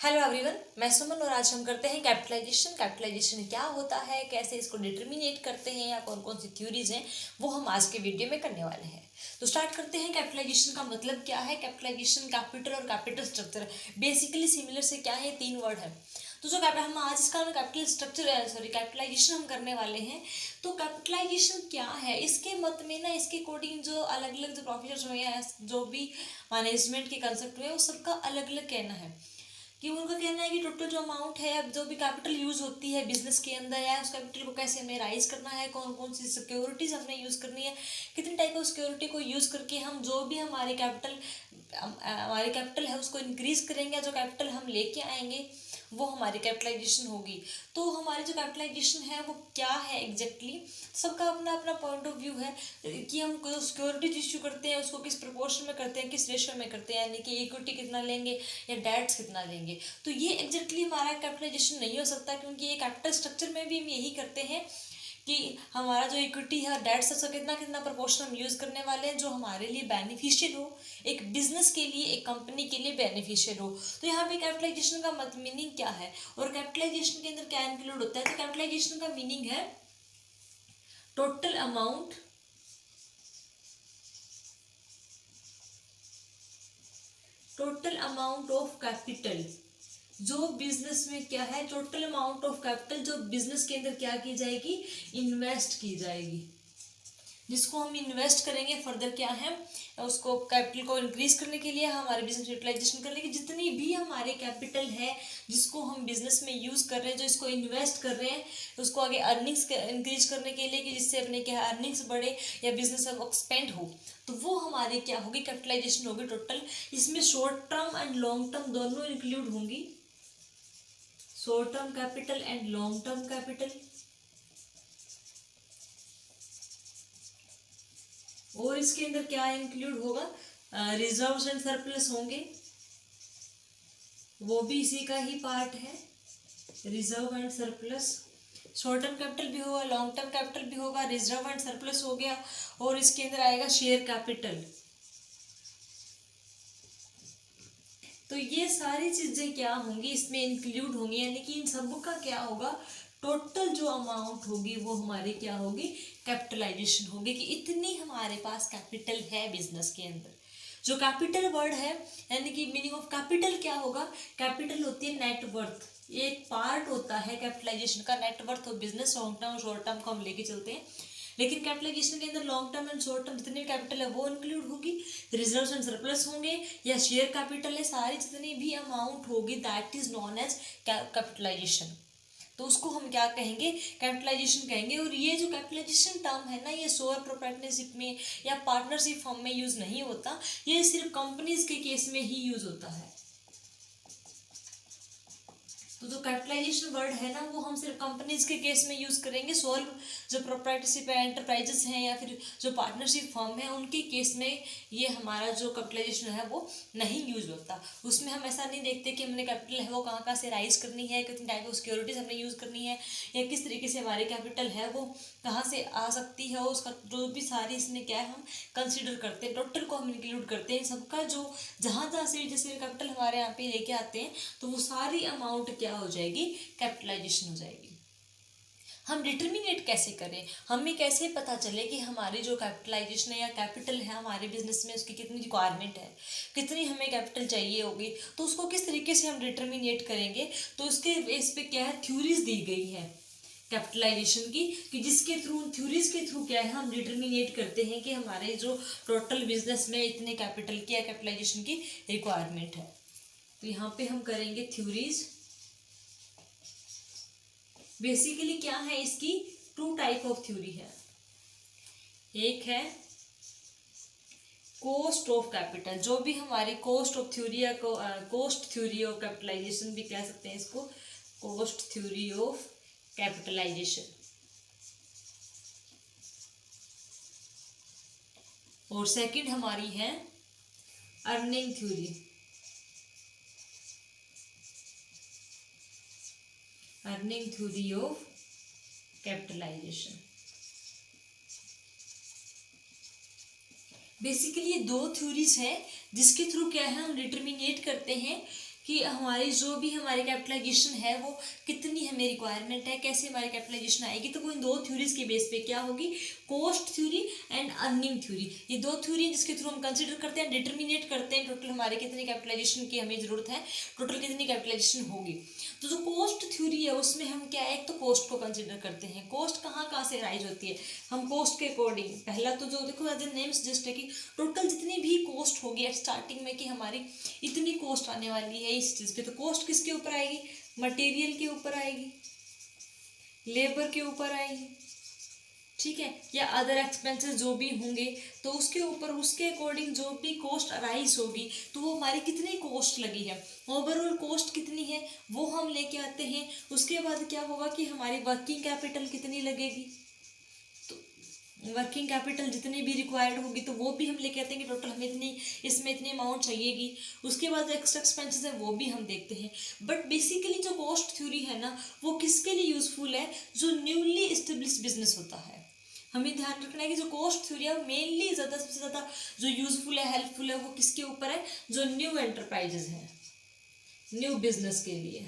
Hello everyone, मैं सुमन और आज हम करते हैं कैपिटलाइजेशन। कैपिटलाइजेशन क्या होता है, कैसे इसको डिटर्मिनेट करते हैं या कौन कौन सी थ्योरीज हैं, वो हम आज के वीडियो में करने वाले हैं। तो स्टार्ट करते हैं। कैपिटलाइजेशन का मतलब क्या है? कैपिटलाइजेशन कैपिटल और कैपिटल स्ट्रक्चर बेसिकली सिमिलर से क्या है, तीन वर्ड है। तो जो हम आज इसका कैपिटल स्ट्रक्चर कैपिटलाइजेशन हम करने वाले हैं। तो कैपिटलाइजेशन क्या है, इसके मत में ना, इसके अकॉर्डिंग जो अलग अलग जो प्रोफेसर हुए हैं, जो भी मैनेजमेंट के कंसेप्ट हुए हैं, वो सबका अलग अलग कहना है। कि उनका कहना है कि टोटल जो अमाउंट है, अब जो भी कैपिटल यूज होती है बिजनेस के अंदर, या उस कैपिटल को कैसे हमें राइज करना है, कौन कौन सी सिक्योरिटीज हमने यूज करनी है, कितने टाइप ऑफ सिक्योरिटी को यूज करके हम जो भी हमारी कैपिटल है उसको इंक्रीज करेंगे, जो कैपिटल हम लेके आएंगे वो हमारी कैपिटलाइजेशन होगी। तो हमारी जो कैपिटलाइजेशन है वो क्या है एग्जैक्टली, सबका अपना अपना पॉइंट ऑफ व्यू है कि हम जो सिक्योरिटीज इश्यू करते हैं उसको किस प्रोपोर्शन में करते हैं, किस रेशियो में करते हैं, यानी कि इक्विटी कितना लेंगे या डेट्स कितना लेंगे। तो ये एग्जैक्टली हमारा कैपिटलाइजेशन नहीं हो सकता, क्योंकि ये कैपिटल स्ट्रक्चर में भी हम यही करते हैं कि हमारा जो इक्विटी है और डेट्स है उसका कितना कितना प्रोपोर्शन हम यूज़ करने वाले हैं, जो हमारे लिए बेनिफिशियल हो, एक बिजनेस के लिए, एक कंपनी के लिए बेनिफिशियल हो। तो यहाँ पे कैपिटलाइजेशन का मत मीनिंग क्या है और कैपिटलाइजेशन के अंदर क्या इंक्लूड होता है? तो कैपिटलाइजेशन का मीनिंग है टोटल अमाउंट ऑफ कैपिटल, जो बिजनेस में क्या है, टोटल अमाउंट ऑफ कैपिटल जो बिजनेस के अंदर क्या की जाएगी, इन्वेस्ट की जाएगी, जिसको हम इन्वेस्ट करेंगे फर्दर क्या है, उसको कैपिटल को इंक्रीज करने के लिए, हमारे बिजनेस यूटिलाइजेशन करने की जितनी भी हमारे कैपिटल है जिसको हम बिजनेस में यूज कर रहे हैं, जो इसको इन्वेस्ट कर रहे हैं, उसको आगे अर्निंग्स इंक्रीज करने के लिए, कि जिससे अपने क्या अर्निंग्स बढ़े या बिजनेस एक्सपेंड हो, तो वो हमारी क्या होगी, कैपिटलाइजेशन होगी टोटल। इसमें short term and long term दोनों इंक्लूड होंगी, short term capital and long term capital. और इसके अंदर क्या इंक्लूड होगा, रिजर्व्स एंड सरप्लस होंगे, वो भी इसी का ही पार्ट है, reserve and surplus. Short term capital भी होगा, लॉन्ग टर्म कैपिटल भी होगा, रिजर्व एंड सरप्लस हो गया, और इसके अंदर आएगा शेयर कैपिटल। तो ये सारी चीजें क्या होंगी, इसमें इंक्लूड होंगी, यानी कि इन सब का क्या होगा, टोटल जो अमाउंट होगी वो हमारी क्या होगी, कैपिटलाइजेशन होगी, कि इतनी हमारे पास कैपिटल है बिजनेस के अंदर। जो कैपिटल वर्ड है, यानी कि मीनिंग ऑफ कैपिटल क्या होगा, कैपिटल होती है नेट वर्थ, एक पार्ट होता है कैपिटलाइजेशन का net worth of business. Long term और शॉर्ट टर्म को हम लेके चलते हैं, लेकिन कैपिटलाइजेशन के अंदर long term and short term जितनी कैपिटल है वो इंक्लूड होगी, रिजर्व्स एंड सरप्लस होंगे या शेयर कैपिटल है, सारी जितनी भी अमाउंट होगी that is known as capitalisation. तो उसको हम क्या कहेंगे, कैपिटलाइजेशन कहेंगे। और ये जो कैपिटलाइजेशन टर्म है ना, ये सोल प्रोप्राइटरशिप में या पार्टनरशिप फॉर्म में यूज नहीं होता, ये सिर्फ कंपनीज के केस में ही यूज होता है। तो जो कैपिटलाइजेशन वर्ड है ना, वो हम सिर्फ कंपनीज के केस में यूज करेंगे, सोल जो प्रोप्राइटरशिप एंटरप्राइजेस हैं या फिर जो पार्टनरशिप फर्म है उनके केस में ये हमारा जो कैपिटलाइजेशन है वो नहीं यूज होता। उसमें हम ऐसा नहीं देखते कि हमने कैपिटल है वो कहाँ कहाँ से राइज करनी है, कितनी टाइप ऑफ सिक्योरिटीज हमने यूज करनी है, या किस तरीके से हमारी कैपिटल है वो कहाँ से आ सकती है, उसका जो भी सारी इसमें क्या है हम कंसिडर करते हैं, टोटल को हम इंक्लूड करते हैं। सबका जो जहाँ जहाँ से भी जैसे कैपिटल हमारे यहाँ पे लेके आते हैं, तो वो सारी अमाउंट क्या हो जाएगी, कैपिटलाइजेशन हो जाएगी। हम डिटर्मिनेट कैसे करें, हमें कैसे पता चले कि हमारी जो कैपिटलाइजेशन है या कैपिटल है हमारे बिजनेस में उसकी कितनी रिक्वायरमेंट है, कितनी हमें कैपिटल चाहिए होगी, तो उसको किस तरीके से हम डिटर्मिनेट करेंगे। तो उसके बेस पे क्या है, थ्योरीज दी गई है कैपिटलाइजेशन की, कि जिसके थ्रू, थ्योरीज के थ्रू क्या है, हम डिटर्मिनेट करते हैं कि हमारे जो टोटल बिजनेस में इतने कैपिटल की या कैपिटलाइजेशन की रिक्वायरमेंट है। तो यहाँ पे हम करेंगे थ्योरीज। बेसिकली क्या है इसकी, टू टाइप ऑफ थ्योरी है, एक है कोस्ट ऑफ कैपिटल, जो भी हमारी कोस्ट ऑफ थ्योरी या कोस्ट थ्योरी ऑफ कैपिटलाइजेशन भी कह सकते हैं इसको, कोस्ट थ्योरी ऑफ कैपिटलाइजेशन। और सेकंड हमारी है earning theory, earning theory of capitalisation. Basically ये दो थ्योरीज हैं जिसके थ्रू क्या है हम डिटर्मिनेट करते हैं कि हमारी जो भी हमारी कैपिटलाइजेशन है वो कितनी हमें रिक्वायरमेंट है, कैसे हमारी कैपिटलाइजेशन आएगी। तो वो इन दो थ्योरीज के बेस पे क्या होगी, cost theory and earning theory. ये दो थ्योरी जिसके थ्रू हम कंसिडर करते हैं, डिटर्मिनेट करते हैं टोटल हमारे कितनी कैपिटलाइजेशन की हमें जरूरत है, टोटल कितनी कैपिटलाइजेशन होगी। तो जो कॉस्ट थ्योरी है उसमें हम क्या है, एक तो कॉस्ट को कंसिडर करते हैं। कॉस्ट कहाँ से राइज होती है, हम कॉस्ट के अकॉर्डिंग पहला तो जो देखो एज ए नेम सजेस्ट है कि टोटल जितनी भी कॉस्ट होगी एट स्टार्टिंग में कि हमारी इतनी कॉस्ट आने वाली है इस चीज़ पे, तो कॉस्ट किसके ऊपर आएगी, मटेरियल के ऊपर आएगी, लेबर के ऊपर आएगी, ठीक है, या अदर एक्सपेंसेस जो भी होंगे तो उसके ऊपर उसके अकॉर्डिंग जो भी कॉस्ट अराइज होगी तो वो हमारी कितनी कॉस्ट लगी है, ओवरऑल कॉस्ट कितनी है वो हम लेके आते हैं। उसके बाद क्या होगा कि हमारी वर्किंग कैपिटल कितनी लगेगी, तो वर्किंग कैपिटल जितनी भी रिक्वायर्ड होगी तो वो भी हम लेके आते हैं कि टोटल हमें इतनी इसमें इतनी अमाउंट चाहिएगी। उसके बाद एक्स्ट्रा एक्सपेंसेस है वो भी हम देखते हैं। बट बेसिकली जो कॉस्ट थ्योरी है ना वो किसके लिए यूजफुल है, जो न्यूली इस्टेब्लिश बिजनेस होता है। हमें ध्यान रखना है कि जो कॉस्ट थ्योरी है मेनली ज़्यादा सबसे ज़्यादा जो यूजफुल है, हेल्पफुल है, वो किसके ऊपर है, जो न्यू एंटरप्राइजेज हैं, न्यू बिजनेस के लिए,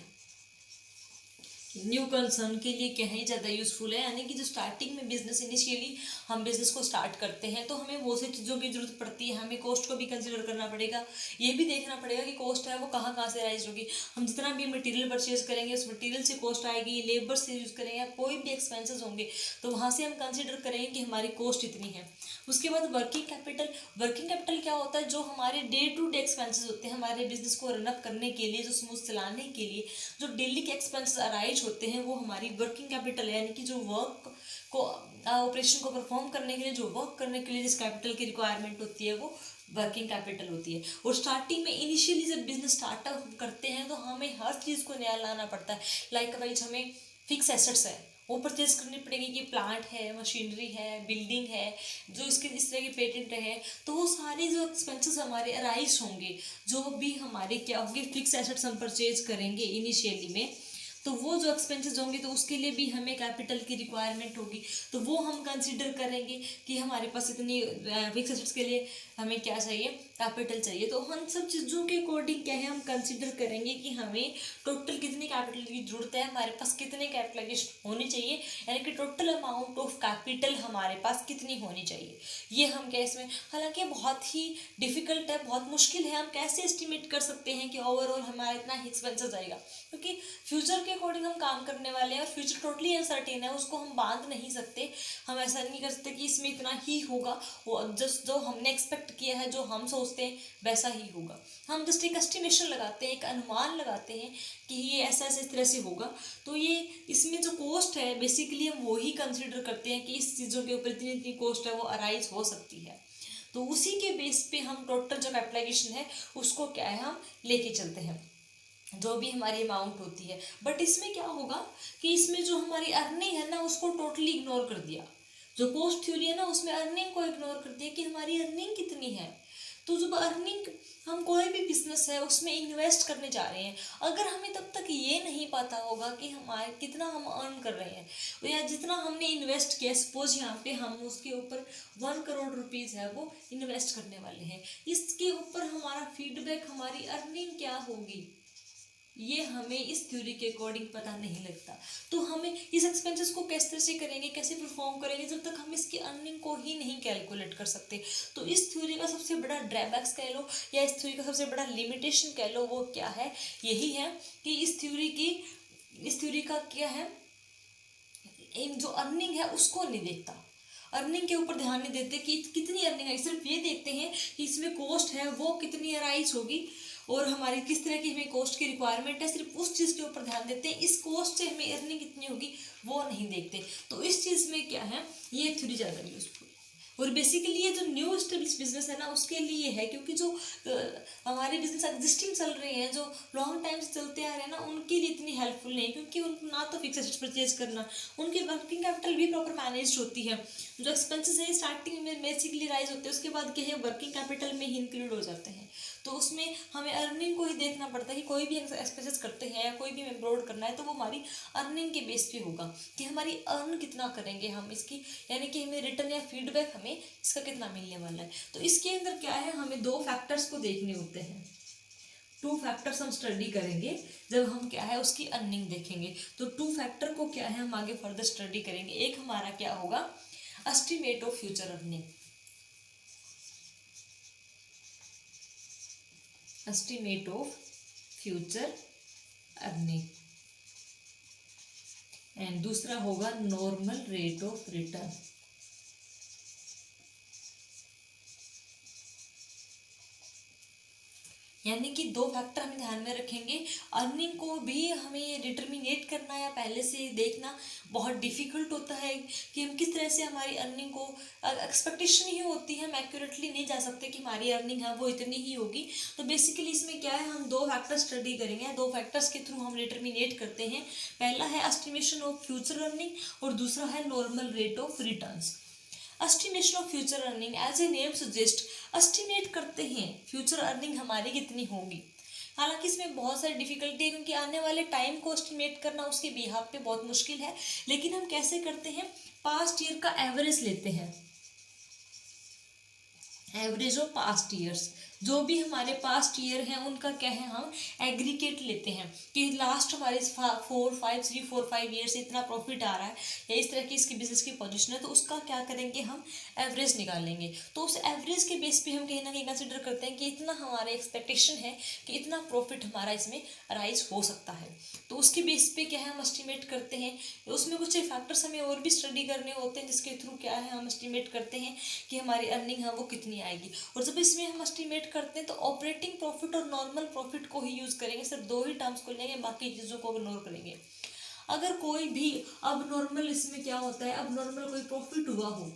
न्यू कंसर्न के लिए क्या है ज़्यादा यूजफुल है। यानी कि जो स्टार्टिंग में बिजनेस इनिशियली हम बिजनेस को स्टार्ट करते हैं तो हमें वो सी चीज़ों की जरूरत पड़ती है, हमें कॉस्ट को भी कंसिडर करना पड़ेगा, ये भी देखना पड़ेगा कि कॉस्ट है वो कहाँ से राइज होगी। हम जितना भी मटेरियल परचेज करेंगे उस मटेरियल से कॉस्ट आएगी, लेबर से यूज़ करेंगे या कोई भी एक्सपेंसेस होंगे तो वहाँ से हम कंसिडर करेंगे कि हमारी कॉस्ट इतनी है। उसके बाद वर्किंग कैपिटल क्या होता है, जो हमारे डे टू डे एक्सपेंसेस होते हैं हमारे बिजनेस को रनअप करने के लिए, जो स्मूथ चलाने के लिए जो डेली के एक्सपेंसेस अराइज होते हैं वो हमारी वर्किंग कैपिटल है। यानी कि जो वर्क को ऑपरेशन को परफॉर्म करने के लिए, जो वर्क करने के लिए जिस कैपिटल की रिक्वायरमेंट होती है वो वर्किंग कैपिटल होती है। और स्टार्टिंग में इनिशियली जब बिजनेस स्टार्टअप करते हैं तो हमें हर चीज़ को नया लाना पड़ता है। लाइक वाइज हमें फिक्स एसेट्स है वो परचेज करनी पड़ेगी कि प्लांट है, मशीनरी है, बिल्डिंग है, जो इसके इस तरह के पेटेंट है, तो वो सारे जो एक्सपेंसेस हमारे अराइज होंगे, जो भी हमारे क्या होंगे फिक्स एसेट्स हम परचेज करेंगे इनिशियली में, तो वो जो एक्सपेंसेस होंगे तो उसके लिए भी हमें कैपिटल की रिक्वायरमेंट होगी। तो वो हम कंसिडर करेंगे कि हमारे पास इतनी फिक्स एसेट्स के लिए हमें क्या चाहिए, कैपिटल चाहिए। तो हम सब चीज़ों के अकॉर्डिंग क्या है हम कंसिडर करेंगे कि हमें टोटल कितनी कैपिटल की जरूरत है, हमारे पास कितने कैपिटलाइजेशन होनी चाहिए, यानी कि टोटल अमाउंट ऑफ कैपिटल हमारे पास कितनी होनी चाहिए। ये हम कैसे, हालांकि बहुत ही डिफिकल्ट है, बहुत मुश्किल है, हम कैसे एस्टिमेट कर सकते हैं कि ओवरऑल हमारा इतना एक्सपेंसेस आएगा, क्योंकि फ्यूचर के अकॉर्डिंग हम काम करने वाले हैं और फ्यूचर टोटली अनसर्टेन है, उसको हम बांध नहीं सकते। हम ऐसा नहीं कर सकते कि इसमें इतना ही होगा, वो जस्ट जो हमने एक्सपेक्ट किया है, जो हम सोचते हैं वैसा ही होगा। हम जस्ट एक एस्टिमेशन लगाते हैं, एक अनुमान लगाते हैं कि ये ऐसा ऐसे इस तरह से होगा। तो ये इसमें जो कॉस्ट है बेसिकली हम वो ही कंसिडर करते हैं कि इस चीज़ों के ऊपर इतनी इतनी कॉस्ट है वो अराइज हो सकती है। तो उसी के बेस पे हम टोटल जो कैपिटलाइजेशन है उसको क्या है हम लेके चलते हैं, जो भी हमारी अमाउंट होती है। बट इसमें क्या होगा कि इसमें जो हमारी अर्निंग है ना उसको टोटली इग्नोर कर दिया। जो कॉस्ट थ्योरी है ना उसमें अर्निंग को इग्नोर कर दिया कि हमारी अर्निंग कितनी है। तो जब अर्निंग, हम कोई भी बिजनेस है उसमें इन्वेस्ट करने जा रहे हैं, अगर हमें तब तक ये नहीं पता होगा कि हमारे कितना हम अर्न कर रहे हैं या जितना हमने इन्वेस्ट किया, सपोज यहाँ पे हम उसके ऊपर 1 करोड़ रुपीज़ है वो इन्वेस्ट करने वाले हैं, इसके ऊपर हमारा फीडबैक, हमारी अर्निंग क्या होगी ये हमें इस थ्योरी के अकॉर्डिंग पता नहीं लगता। तो हमें इस एक्सपेंसेस को किस तरह से करेंगे, कैसे परफॉर्म करेंगे, जब तक हम इसकी अर्निंग को ही नहीं कैलकुलेट कर सकते। तो इस थ्योरी का सबसे बड़ा ड्रैबैक्स कह लो या इस थ्योरी का सबसे बड़ा लिमिटेशन कह लो, वो क्या है, यही है कि इस थ्योरी का क्या है, इन जो अर्निंग है उसको नहीं देखता, अर्निंग के ऊपर ध्यान नहीं देते कि कितनी अर्निंग है, सिर्फ ये देखते हैं कि इसमें कॉस्ट है वो कितनी अराइज होगी और हमारी किस तरह की हमें कॉस्ट की रिक्वायरमेंट है, सिर्फ उस चीज़ के ऊपर ध्यान देते हैं। इस कॉस्ट से हमें अर्निंग कितनी होगी वो नहीं देखते। तो इस चीज़ में क्या है, ये थ्योरी ज़्यादा यूजफुल है। और बेसिकली ये जो न्यू स्टेब्लिश बिजनेस है ना उसके लिए है, क्योंकि जो हमारे बिजनेस एग्जिस्टिंग चल रहे हैं, जो लॉन्ग टाइम से चलते आ रहे हैं ना, उनके लिए इतनी हेल्पफुल नहीं, क्योंकि उनको ना तो फिक्स एसेट्स परचेज करना, उनकी वर्किंग कैपिटल भी प्रॉपर मैनेज होती है, जो एक्सपेंसेस है स्टार्टिंग में बेसिकली राइज होते हैं, उसके बाद क्या है वर्किंग कैपिटल में ही इंक्लूड हो जाते हैं। तो उसमें हमें अर्निंग को ही देखना पड़ता है कि कोई भी एक्सपेंसेस करते हैं या कोई भी एम्ब्रॉयड करना है तो वो हमारी अर्निंग के बेस पे होगा कि हमारी अर्न कितना करेंगे हम इसकी, यानी कि हमें रिटर्न या फीडबैक हमें इसका कितना मिलने वाला है। तो इसके अंदर क्या है, हमें 2 फैक्टर्स को देखने होते हैं। टू फैक्टर्स हम स्टडी करेंगे जब हम क्या है उसकी अर्निंग देखेंगे। तो टू फैक्टर को क्या है हम आगे फर्दर स्टडी करेंगे। एक हमारा क्या होगा, estimate of future earning, estimate of future earning, and दूसरा होगा नॉर्मल रेट ऑफ रिटर्न। यानी कि दो फैक्टर हम ध्यान में रखेंगे। अर्निंग को भी हमें डिटर्मिनेट करना या पहले से देखना बहुत डिफिकल्ट होता है कि हम किस तरह से हमारी अर्निंग को, एक्सपेक्टेशन ही होती है, हम एक्यूरेटली नहीं जा सकते कि हमारी अर्निंग है वो इतनी ही होगी। तो बेसिकली इसमें क्या है, हम दो फैक्टर स्टडी करेंगे, दो फैक्टर्स के थ्रू हम डिटर्मिनेट करते हैं। पहला है एस्टिमेशन ऑफ फ्यूचर अर्निंग और दूसरा है normal rate of returns. Estimation of future earning, as a name suggest, estimate करते हैं फ्यूचर अर्निंग हमारी कितनी होगी। हालांकि इसमें बहुत सारी डिफिकल्टी है क्योंकि आने वाले टाइम को एस्टिमेट करना उसके बिहाफ पे बहुत मुश्किल है। लेकिन हम कैसे करते हैं, पास्ट ईयर का एवरेज लेते हैं, एवरेज ऑफ पास्ट ईयर्स, जो भी हमारे पास्ट ईयर हैं उनका क्या है हम एग्रीगेट लेते हैं कि लास्ट हमारे 4-5 ईयर से इतना प्रॉफिट आ रहा है या इस तरह की इसकी बिजनेस की पोजीशन है, तो उसका क्या करेंगे हम एवरेज निकालेंगे। तो उस एवरेज के बेस पे हम कहीं ना कहीं कंसिडर करते हैं कि इतना हमारा एक्सपेक्टेशन है कि इतना प्रॉफिट हमारा इसमें राइज हो सकता है। तो उसके बेस पे क्या है हम एस्टिमेट करते हैं। उसमें कुछ फैक्टर्स हमें और भी स्टडी करने होते हैं जिसके थ्रू क्या है हम एस्टिमेट करते हैं कि हमारी अर्निंग है वो कितनी आएगी। और जब इसमें हम एस्टिमेट करते हैं तो ऑपरेटिंग प्रॉफिट और नॉर्मल प्रॉफिट को ही यूज करेंगे, सिर्फ दो ही टर्म्स को लेंगे, बाकी चीज़ों को इग्नोर करेंगे। अगर कोई भी अब नॉर्मल, इसमें क्या होता है, अब नॉर्मल कोई प्रॉफिट हुआ हो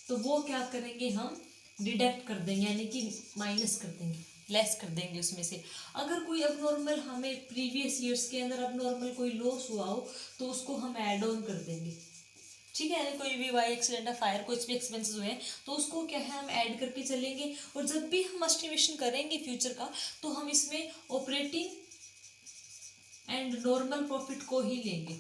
तो वो क्या करेंगे हम डिडक्ट कर देंगे, यानी कि माइनस कर देंगे, लेस कर देंगे उसमें से। अगर कोई अब नॉर्मल हमें प्रीवियस ईयर्स के अंदर अब नॉर्मल कोई लॉस हुआ हो तो उसको हम ऐड ऑन कर देंगे, ठीक है। यानी कोई भी बाई एक्सीडेंट है, फायर, कुछ भी एक्सपेंसेस हुए हैं तो उसको क्या है हम ऐड करके चलेंगे। और जब भी हम एस्टिमेशन करेंगे फ्यूचर का तो हम इसमें ऑपरेटिंग एंड नॉर्मल प्रॉफिट को ही लेंगे,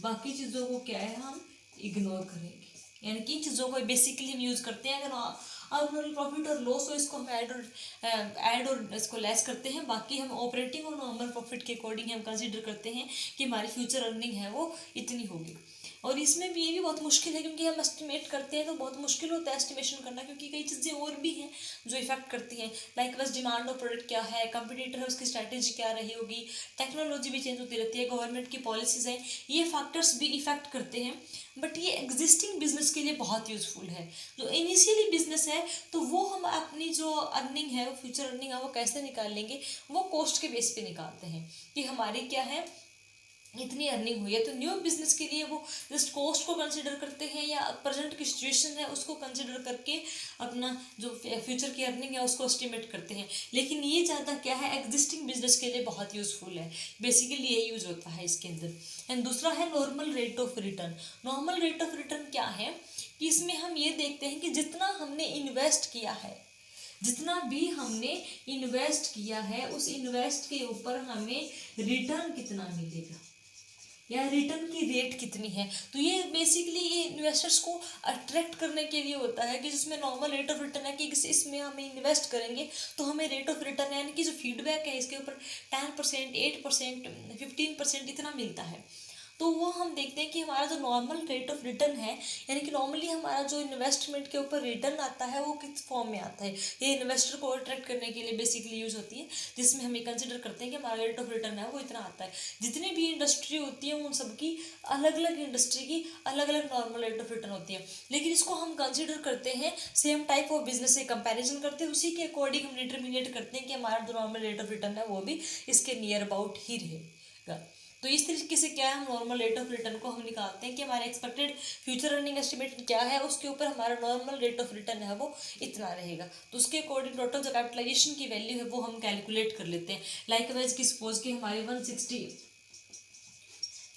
बाकी चीज़ों को क्या है हम इग्नोर करेंगे। यानी कि इन चीज़ों को बेसिकली हम यूज़ करते हैं। अगर नॉर्मल प्रॉफिट और लॉस हो इसको हम ऐड और इसको लेस करते हैं, बाकी हम ऑपरेटिंग और नॉर्मल प्रॉफिट के अकॉर्डिंग हम कंसीडर करते हैं कि हमारी फ्यूचर अर्निंग है वो इतनी होगी। और इसमें भी ये भी बहुत मुश्किल है क्योंकि हम एस्टिमेट करते हैं तो बहुत मुश्किल होता है एस्टिमेशन करना, क्योंकि कई चीज़ें और भी हैं जो इफेक्ट करती हैं। लाइक बस डिमांड ऑफ प्रोडक्ट क्या है, कंपटीटर है उसकी स्ट्रैटेजी क्या रही होगी, टेक्नोलॉजी भी चेंज होती रहती है, गवर्नमेंट की पॉलिसीज हैं, ये फैक्टर्स भी इफेक्ट करते हैं। बट ये एग्जिस्टिंग बिजनेस के लिए बहुत यूजफुल है। जो इनिशियली बिजनेस है तो वो हम अपनी जो अर्निंग है, वो फ्यूचर अर्निंग है वो कैसे निकाल लेंगे, वो कॉस्ट के बेस पे निकालते हैं कि हमारी क्या है इतनी अर्निंग हुई है। तो न्यू बिजनेस के लिए वो जस्ट कॉस्ट को कंसिडर करते हैं या प्रेजेंट की सिचुएशन है उसको कंसिडर करके अपना जो फ्यूचर की अर्निंग है उसको एस्टिमेट करते हैं। लेकिन ये ज़्यादा क्या है एग्जिस्टिंग बिजनेस के लिए बहुत यूजफुल है, बेसिकली ये यूज होता है इसके अंदर। एंड दूसरा है normal rate of return. Normal rate of return क्या है कि इसमें हम ये देखते हैं कि जितना हमने इन्वेस्ट किया है, जितना भी हमने इन्वेस्ट किया है उस इन्वेस्ट के ऊपर हमें रिटर्न कितना मिलेगा या रिटर्न की रेट कितनी है। तो ये बेसिकली ये इन्वेस्टर्स को अट्रैक्ट करने के लिए होता है कि जिसमें नॉर्मल रेट ऑफ रिटर्न है कि इसमें हमें इन्वेस्ट करेंगे तो हमें रेट ऑफ रिटर्न यानी कि जो फीडबैक है इसके ऊपर 10%, 8%, 15% इतना मिलता है। तो वो हम देखते हैं कि हमारा जो नॉर्मल रेट ऑफ रिटर्न है, यानी कि नॉर्मली हमारा जो इन्वेस्टमेंट के ऊपर रिटर्न आता है वो किस फॉर्म में आता है। ये इन्वेस्टर को अट्रैक्ट करने के लिए बेसिकली यूज होती है, जिसमें हम कंसिडर करते हैं कि हमारा रेट ऑफ रिटर्न है वो इतना आता है। जितनी भी इंडस्ट्री होती है उन सबकी अलग अलग इंडस्ट्री की अलग अलग नॉर्मल रेट ऑफ रिटर्न होती है, लेकिन इसको हम कंसिडर करते हैं सेम टाइप ऑफ बिजनेस से कंपेरिजन करते हैं, उसी के अकॉर्डिंग हम डिटरमिनेट करते हैं कि हमारा जो नॉर्मल रेट ऑफ रिटर्न है वो भी इसके नियर अबाउट ही रहेगा। तो इस तरीके से क्या है हम नॉर्मल रेट ऑफ रिटर्न को हम निकालते हैं कि हमारे एक्सपेक्टेड फ्यूचर अर्निंग एस्टिमेट क्या है, उसके ऊपर हमारा नॉर्मल रेट ऑफ रिटर्न है वो इतना रहेगा। तो उसके अकॉर्डिंग टोटल जो कैपिटलाइजेशन की वैल्यू है वो हम कैलकुलेट कर लेते हैं। लाइकवाइज की सपोज कि हमारी 160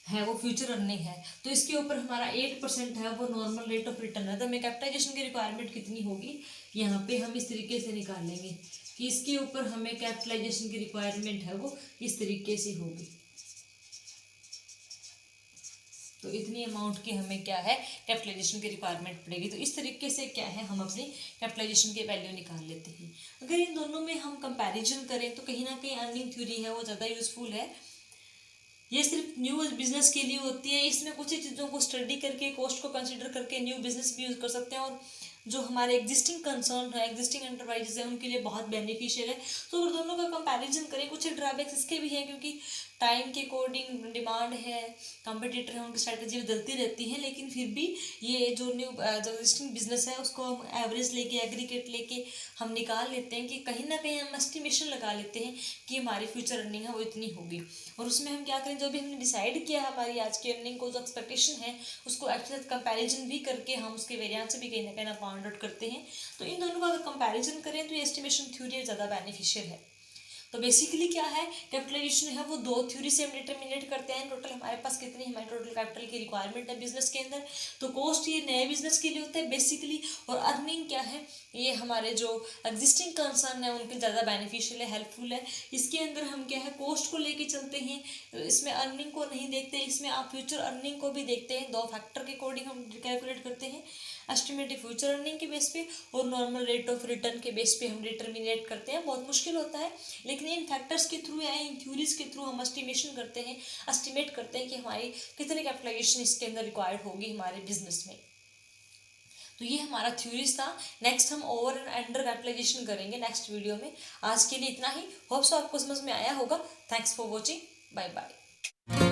है वो फ्यूचर अर्निंग है, तो इसके ऊपर हमारा 8% है वो नॉर्मल रेट ऑफ रिटर्न है। तो हमें कैपिटलाइजेशन की रिक्वायरमेंट कितनी होगी यहाँ पे हम इस तरीके से निकाल लेंगे कि इसके ऊपर हमें कैपिटलाइजेशन की रिक्वायरमेंट है वो इस तरीके से होगी। तो इतनी अमाउंट की हमें क्या है कैपिटलाइजेशन की रिक्वायरमेंट पड़ेगी। तो इस तरीके से क्या है हम अपनी कैपिटलाइजेशन के वैल्यू निकाल लेते हैं। अगर इन दोनों में हम कंपैरिजन करें तो कहीं ना कहीं अर्निंग थ्योरी है वो ज़्यादा यूजफुल है। ये सिर्फ न्यू बिजनेस के लिए होती है, इसमें कुछ ही चीज़ों को स्टडी करके कोस्ट को कंसिडर करके न्यू बिजनेस भी यूज़ कर सकते हैं, और जो हमारे एग्जिस्टिंग कंसर्न है, एग्जिस्टिंग एंटरप्राइजेज है, उनके लिए बहुत बेनिफिशियल है। तो अगर दोनों का कंपैरिजन करें, कुछ ड्रॉबैक्स इसके भी हैं क्योंकि टाइम के अकॉर्डिंग डिमांड है, कंपटीटर है, उनकी स्ट्रैटेजी बदलती रहती है, लेकिन फिर भी ये जो जो एग्जिस्टिंग बिजनेस है उसको हम एवरेज लेके एग्रीगेट लेके हम निकाल लेते हैं कि कहीं ना कहीं हम एस्टिमेशन लगा लेते हैं कि हमारी फ्यूचर अर्निंग है वो इतनी होगी, और उसमें हम क्या करें जो भी हमने डिसाइड किया हमारी आज की अर्निंग को जो एक्सपेक्टेशन है उसको एक्चुअल कंपैरिजन भी करके हम उसके वेरिएंस से भी कहीं ना कहीं फाइंड आउट करते हैं। तो इन दोनों का अगर कंपैरिजन करें तो ये एस्टिमेशन थ्योरी ज़्यादा बेनिफिशियल है। तो बेसिकली क्या है कैपिटलाइजेशन है वो दो थ्योरी से हम डिटर्मिनेट करते हैं टोटल हमारे पास कितनी हमारी टोटल कैपिटल की रिक्वायरमेंट है बिजनेस के अंदर। तो कॉस्ट ये नए बिजनेस के लिए होता है बेसिकली, और अर्निंग क्या है ये हमारे जो एग्जिस्टिंग कंसर्न है उनके ज़्यादा बेनिफिशियल है, हेल्पफुल है। इसके अंदर हम क्या है कॉस्ट को लेके चलते हैं, तो इसमें अर्निंग को नहीं देखते, इसमें आप फ्यूचर अर्निंग को भी देखते हैं। दो फैक्टर के अकॉर्डिंग हम कैलकुलेट करते हैं, एस्टिमेटेड फ्यूचर अर्निंग के बेस पे और नॉर्मल रेट ऑफ रिटर्न के बेस पे हम डिटर्मिनेट करते हैं। बहुत मुश्किल होता है लेकिन इन फैक्टर्स के थ्रू या इन थ्योरीज के थ्रू हम एस्टिमेशन करते हैं, एस्टिमेट करते हैं कि हमारी कितनी कैपिटलाइजेशन इसके अंदर रिक्वायर्ड होगी हमारे बिजनेस में। तो ये हमारा थ्योरीज था। नेक्स्ट हम ओवर एंड अंडर कैपिटलाइजेशन करेंगे नेक्स्ट वीडियो में। आज के लिए इतना ही, होप सो आपको समझ में आया होगा। Thanks for watching, bye bye.